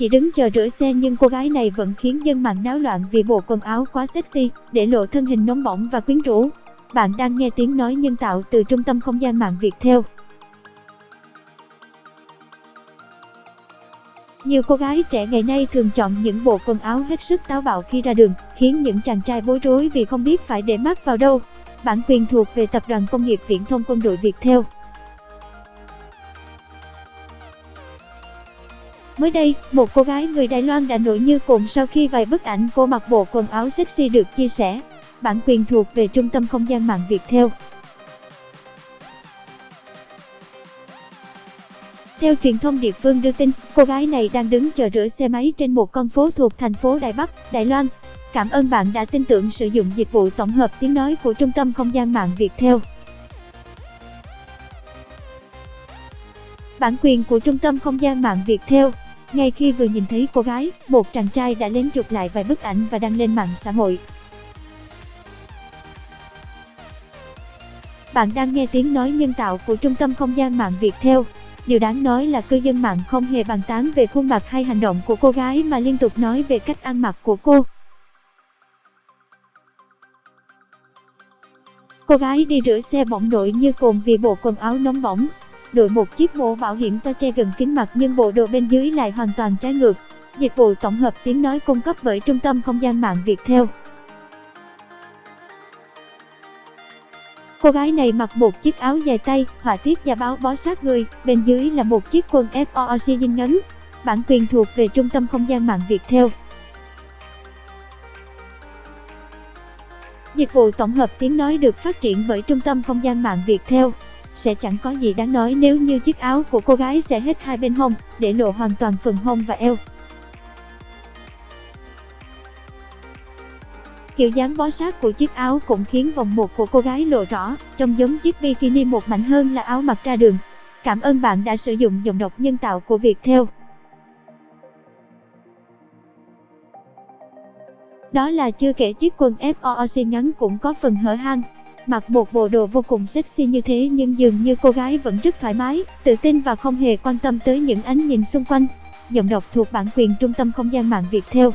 chỉ đứng chờ rửa xe nhưng cô gái này vẫn khiến dân mạng náo loạn vì bộ quần áo quá sexy, để lộ thân hình nóng bỏng và quyến rũ. Bạn đang nghe tiếng nói nhân tạo từ Trung tâm Không gian mạng Viettel. Nhiều cô gái trẻ ngày nay thường chọn những bộ quần áo hết sức táo bạo khi ra đường, khiến những chàng trai bối rối vì không biết phải để mắt vào đâu. Bản quyền thuộc về Tập đoàn Công nghiệp Viễn thông Quân đội Viettel. Mới đây, một cô gái người Đài Loan đã nổi như cồn sau khi vài bức ảnh cô mặc bộ quần áo sexy được chia sẻ. Bản quyền thuộc về Trung tâm Không gian mạng Viettel. Theo truyền thông địa phương đưa tin, cô gái này đang đứng chờ rửa xe máy trên một con phố thuộc thành phố Đài Bắc, Đài Loan. Cảm ơn bạn đã tin tưởng sử dụng dịch vụ tổng hợp tiếng nói của Trung tâm Không gian mạng Viettel. Bản quyền của Trung tâm Không gian mạng Viettel. Ngay khi vừa nhìn thấy cô gái, một chàng trai đã lén chụp lại vài bức ảnh và đăng lên mạng xã hội. Bạn đang nghe tiếng nói nhân tạo của Trung tâm Không gian mạng Viettel. Điều đáng nói là cư dân mạng không hề bàn tán về khuôn mặt hay hành động của cô gái mà liên tục nói về cách ăn mặc của cô. Cô gái đi rửa xe bỏng nổi như cồn vì bộ quần áo nóng bỏng. Đội một chiếc mũ bảo hiểm to che gần kính mặt nhưng bộ đồ bên dưới lại hoàn toàn trái ngược. Dịch vụ tổng hợp tiếng nói cung cấp bởi Trung tâm Không gian mạng Viettel. Cô gái này mặc một chiếc áo dài tay, họa tiết da báo bó sát người, bên dưới là một chiếc quần FOOC jean ngắn. Bản quyền thuộc về Trung tâm Không gian mạng Viettel. Dịch vụ tổng hợp tiếng nói được phát triển bởi Trung tâm Không gian mạng Viettel. Sẽ chẳng có gì đáng nói nếu như chiếc áo của cô gái sẽ hết hai bên hông, để lộ hoàn toàn phần hông và eo. Kiểu dáng bó sát của chiếc áo cũng khiến vòng một của cô gái lộ rõ, trông giống chiếc bikini một mảnh hơn là áo mặc ra đường. Cảm ơn bạn đã sử dụng giọng đọc nhân tạo của Viettel. Đó là chưa kể chiếc quần FOOC ngắn cũng có phần hở hang. Mặc một bộ đồ vô cùng sexy như thế nhưng dường như cô gái vẫn rất thoải mái, tự tin và không hề quan tâm tới những ánh nhìn xung quanh. Giọng đọc thuộc bản quyền Trung tâm Không gian mạng Viettel.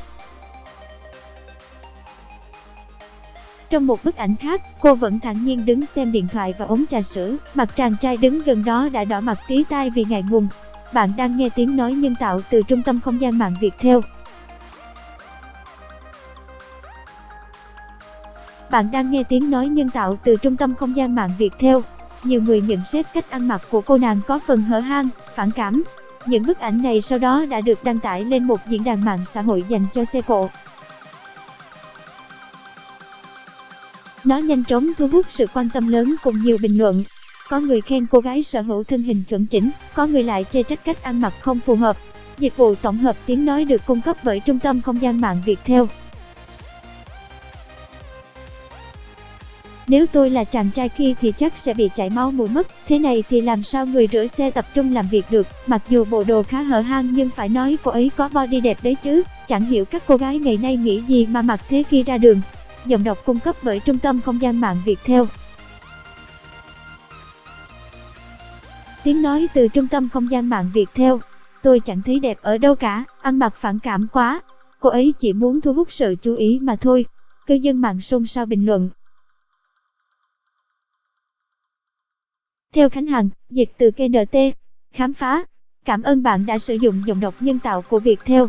Trong một bức ảnh khác, cô vẫn thản nhiên đứng xem điện thoại và uống trà sữa, mặt chàng trai đứng gần đó đã đỏ mặt tía tai vì ngại ngùng. Bạn đang nghe tiếng nói nhân tạo từ Trung tâm Không gian mạng Viettel. Bạn đang nghe tiếng nói nhân tạo từ Trung tâm Không gian mạng Viettel. Nhiều người nhận xét cách ăn mặc của cô nàng có phần hở hang, phản cảm. Những bức ảnh này sau đó đã được đăng tải lên một diễn đàn mạng xã hội dành cho xe cộ. Nó nhanh chóng thu hút sự quan tâm lớn cùng nhiều bình luận. Có người khen cô gái sở hữu thân hình chuẩn chỉnh, có người lại chê trách cách ăn mặc không phù hợp. Dịch vụ tổng hợp tiếng nói được cung cấp bởi Trung tâm Không gian mạng Viettel. Nếu tôi là chàng trai kia thì chắc sẽ bị chảy máu mũi mất, thế này thì làm sao người rửa xe tập trung làm việc được. Mặc dù bộ đồ khá hở hang nhưng phải nói cô ấy có body đẹp đấy chứ, chẳng hiểu các cô gái ngày nay nghĩ gì mà mặc thế khi ra đường. Giọng đọc cung cấp bởi Trung tâm Không gian mạng Viettel. Tiếng nói từ Trung tâm Không gian mạng Viettel. Tôi chẳng thấy đẹp ở đâu cả, ăn mặc phản cảm quá. Cô ấy chỉ muốn thu hút sự chú ý mà thôi. Cư dân mạng xôn xao bình luận. Theo Khánh Hằng, dịch từ KNT, khám phá. Cảm ơn bạn đã sử dụng giọng đọc nhân tạo của Viettel.